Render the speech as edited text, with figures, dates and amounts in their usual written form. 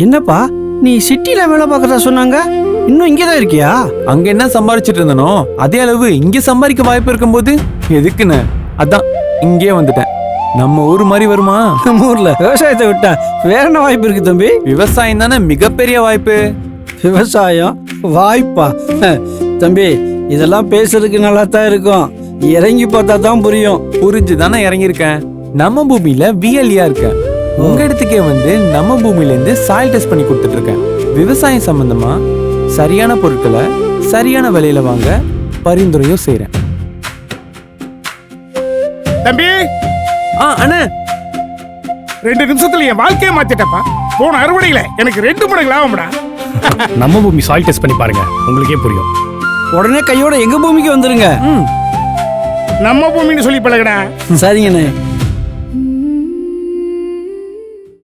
என்னப்பா நீ சிட்டில வேலை பார்க்கறதா சொன்னாங்க, இன்னும் இங்கதான் இருக்கியா? அங்க என்ன சம்பாரிச்சிட்டு இருந்தனோ அதே அளவு இங்க சம்பாதிக்க வாய்ப்பு இருக்கும்போது எதுக்குன்னு அதான் இங்கே வந்துட்டேன். நம்ம ஊர் மாதிரி வருமா? நம்ம ஊர்ல விவசாயத்தை விட்டா வேற என்ன வாய்ப்பு இருக்கு தம்பி? விவசாயம் தானே மிகப்பெரிய வாய்ப்பு. விவசாயம் வாய்ப்பா? தம்பி இதெல்லாம் பேசுறதுக்கு நல்லா தான் இருக்கும், இறங்கி பார்த்தா தான் புரியும். புரிஞ்சு தானே இறங்கியிருக்கேன். நம்ம பூமியில விஎல்இயா இருக்கேன். உங்க இடத்துக்கே வந்து நம்ம பூமியில இருந்து சாயில் டெஸ்ட் பண்ணி கொடுத்துட்டு இருக்கேன். விவசாயம் சம்பந்தமா சரியான பொருட்களை சரியான விலையில வாங்க பரிந்துரையும் செய்றேன். தம்பி அண்ணே 2 நிமிஷத்துல என் வாழ்க்கையை மாத்திட்டப்பா. போன அறுவடையில எனக்கு 2 மடங்கு லாபம்டா. நம்ம பூமி சாயில் டெஸ்ட் பண்ணி பாருங்க, உங்களுக்கே புரியும். உடனே கையோட எங்க பூமிக்கு வந்துருங்க. நம்ம பூமின்னு சொல்லி பழகடா. சரிங்கண்ணே.